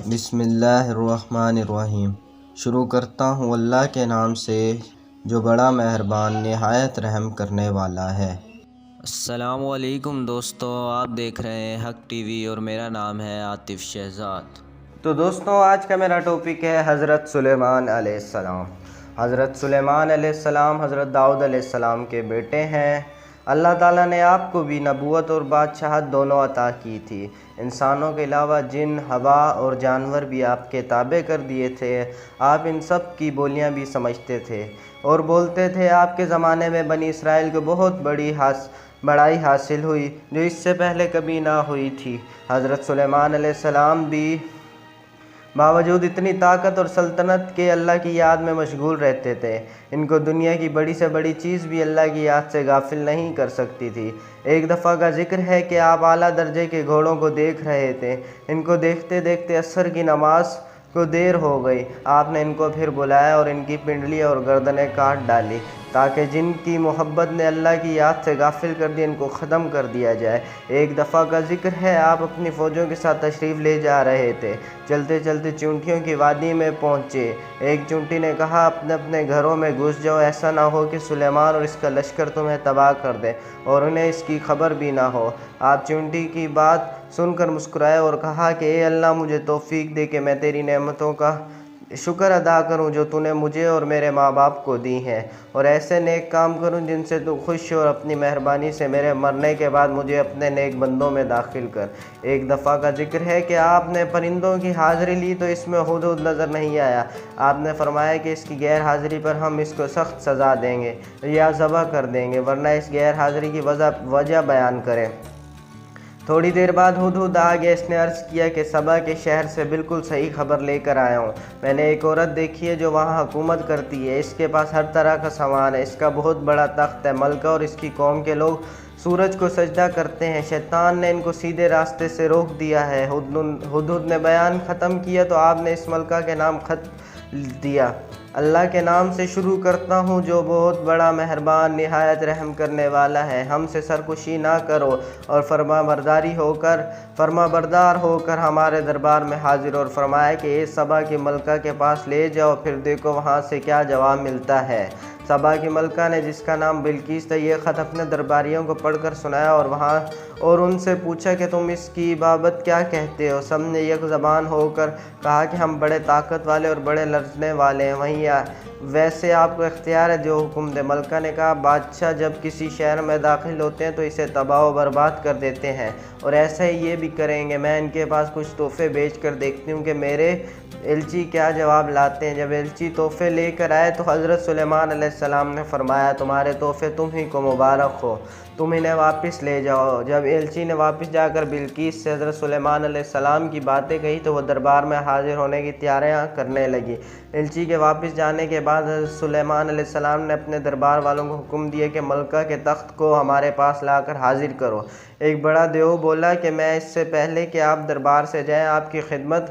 بسم اللہ الرحمن الرحیم۔ شروع کرتا ہوں اللہ کے نام سے جو بڑا مہربان نہایت رحم کرنے والا ہے۔ السلام علیکم دوستو، آپ دیکھ رہے ہیں حق ٹی وی اور میرا نام ہے عاطف شہزاد۔ تو دوستوں، آج کا میرا ٹاپک ہے حضرت سلیمان علیہ السلام۔ حضرت سلیمان علیہ السلام حضرت داؤد علیہ السلام کے بیٹے ہیں۔ اللہ تعالیٰ نے آپ کو بھی نبوت اور بادشاہت دونوں عطا کی تھی۔ انسانوں کے علاوہ جن، ہوا اور جانور بھی آپ کے تابع کر دیے تھے۔ آپ ان سب کی بولیاں بھی سمجھتے تھے اور بولتے تھے۔ آپ کے زمانے میں بنی اسرائیل کو بہت بڑائی حاصل ہوئی جو اس سے پہلے کبھی نہ ہوئی تھی۔ حضرت سلیمان علیہ السلام بھی باوجود اتنی طاقت اور سلطنت کے اللہ کی یاد میں مشغول رہتے تھے۔ ان کو دنیا کی بڑی سے بڑی چیز بھی اللہ کی یاد سے غافل نہیں کر سکتی تھی۔ ایک دفعہ کا ذکر ہے کہ آپ اعلیٰ درجے کے گھوڑوں کو دیکھ رہے تھے۔ ان کو دیکھتے دیکھتے عصر کی نماز کو دیر ہو گئی۔ آپ نے ان کو پھر بلایا اور ان کی پنڈلیاں اور گردنیں کاٹ ڈالی تاکہ جن کی محبت نے اللہ کی یاد سے غافل کر دی ان کو ختم کر دیا جائے۔ ایک دفعہ کا ذکر ہے آپ اپنی فوجوں کے ساتھ تشریف لے جا رہے تھے۔ چلتے چلتے چونٹیوں کی وادی میں پہنچے۔ ایک چونٹی نے کہا اپنے اپنے گھروں میں گھس جاؤ، ایسا نہ ہو کہ سلیمان اور اس کا لشکر تمہیں تباہ کر دے اور انہیں اس کی خبر بھی نہ ہو۔ آپ چونٹی کی بات سن کر مسکرائے اور کہا کہ اے اللہ، مجھے توفیق دے کہ میں تیری نعمتوں کا شکر ادا کروں جو تو نے مجھے اور میرے ماں باپ کو دی ہیں، اور ایسے نیک کام کروں جن سے تو خوش ہو، اور اپنی مہربانی سے میرے مرنے کے بعد مجھے اپنے نیک بندوں میں داخل کر۔ ایک دفعہ کا ذکر ہے کہ آپ نے پرندوں کی حاضری لی تو اس میں ہدہد نظر نہیں آیا۔ آپ نے فرمایا کہ اس کی غیر حاضری پر ہم اس کو سخت سزا دیں گے یا ذبح کر دیں گے، ورنہ اس غیر حاضری کی وجہ بیان کریں۔ تھوڑی دیر بعد ہدہد آ گیا۔ اس نے عرض کیا کہ سبا کے شہر سے بالکل صحیح خبر لے کر آیا ہوں۔ میں نے ایک عورت دیکھی ہے جو وہاں حکومت کرتی ہے۔ اس کے پاس ہر طرح کا سامان ہے۔ اس کا بہت بڑا تخت ہے۔ ملکہ اور اس کی قوم کے لوگ سورج کو سجدہ کرتے ہیں۔ شیطان نے ان کو سیدھے راستے سے روک دیا ہے۔ ہدہد نے بیان ختم کیا تو آپ نے اس ملکہ کے نام خط دیا۔ اللہ کے نام سے شروع کرتا ہوں جو بہت بڑا مہربان نہایت رحم کرنے والا ہے۔ ہم سے سرکشی نہ کرو اور فرما بردار ہو کر ہمارے دربار میں حاضر، اور فرمایا کہ اے سبا کی ملکہ کے پاس لے جاؤ، پھر دیکھو وہاں سے کیا جواب ملتا ہے۔ سبا کی ملکہ نے، جس کا نام بلقیس تھا، یہ خط اپنے درباریوں کو پڑھ کر سنایا اور ان سے پوچھا کہ تم اس کی بابت کیا کہتے ہو؟ سب نے یک زبان ہو کر کہا کہ ہم بڑے طاقت والے اور بڑے لرزنے والے ہیں، ویسے آپ کو اختیار ہے جو حکم دے۔ ملکہ نے کہا بادشاہ جب کسی شہر میں داخل ہوتے ہیں تو اسے تباہ و برباد کر دیتے ہیں، اور ایسا ہی یہ بھی کریں گے۔ میں ان کے پاس کچھ تحفے بھیج کر دیکھتی ہوں کہ میرے ایلچی کیا جواب لاتے ہیں۔ جب ایلچی تحفے لے کر آئے تو حضرت سلیمان علیہ السلام نے فرمایا تمہارے تحفے تم ہی کو مبارک ہو، تم انہیں واپس لے جاؤ۔ جب ایلچی نے واپس جا کر بلقیس سے حضرت سلیمان علیہ السلام کی باتیں کہی تو وہ دربار میں حاضر ہونے کی تیاریاں کرنے لگی۔ ایلچی کے واپس جانے کے بعد حضرت سلیمان علیہ السلام نے اپنے دربار والوں کو حکم دیا کہ ملکہ کے تخت کو ہمارے پاس لا کر حاضر کرو۔ ایک بڑا دیو بولا کہ میں اس سے پہلے کہ آپ دربار سے جائیں آپ کی خدمت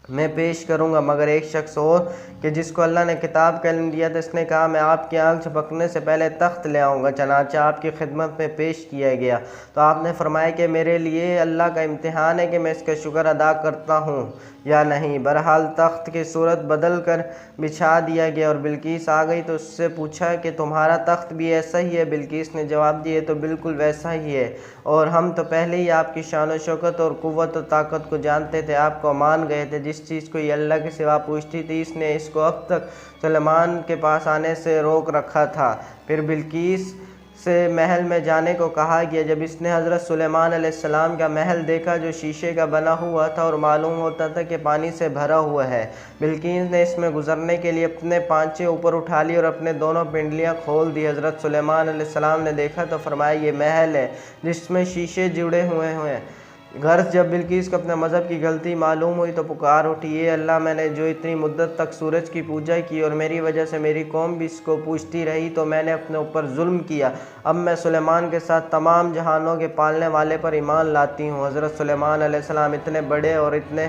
میں پیش کروں گا، مگر ایک شخص اور کہ جس کو اللہ نے کتاب کا علم دیا تھا، اس نے کہا میں آپ کی آنکھ جھپکنے سے پہلے تخت لے آؤں گا۔ چنانچہ آپ کی خدمت میں پیش کیا گیا تو آپ نے فرمایا کہ میرے لیے اللہ کا امتحان ہے کہ میں اس کا شکر ادا کرتا ہوں یا نہیں۔ بہرحال تخت کی صورت بدل کر بچھا دیا گیا اور بلقیس آ گئی تو اس سے پوچھا کہ تمہارا تخت بھی ایسا ہی ہے؟ بلقیس نے جواب دیا تو بالکل ویسا ہی ہے، اور ہم تو پہلے ہی آپ کی شان و شوکت اور قوت و طاقت کو جانتے تھے، آپ کو مان گئے تھے۔ جس چیز کو یہ اللہ کے سوا پوچھتی تھی اس نے اس کو اب تک سلیمان کے پاس آنے سے روک رکھا تھا۔ پھر بلقیس سے محل میں جانے کو کہا گیا۔ جب اس نے حضرت سلیمان علیہ السلام کا محل دیکھا جو شیشے کا بنا ہوا تھا اور معلوم ہوتا تھا کہ پانی سے بھرا ہوا ہے، بلقیس نے اس میں گزرنے کے لیے اپنے پانچے اوپر اٹھا لی اور اپنے دونوں پنڈلیاں کھول دی۔ حضرت سلیمان علیہ السلام نے دیکھا تو فرمایا یہ محل ہے جس میں شیشے جڑے ہوئے ہیں۔ غرض جب بلقیس کو اپنے مذہب کی غلطی معلوم ہوئی تو پکار اٹھی، اے اللہ، میں نے جو اتنی مدت تک سورج کی پوجا کی اور میری وجہ سے میری قوم بھی اس کو پوجتی رہی تو میں نے اپنے اوپر ظلم کیا۔ اب میں سلیمان کے ساتھ تمام جہانوں کے پالنے والے پر ایمان لاتی ہوں۔ حضرت سلیمان علیہ السلام اتنے بڑے اور اتنے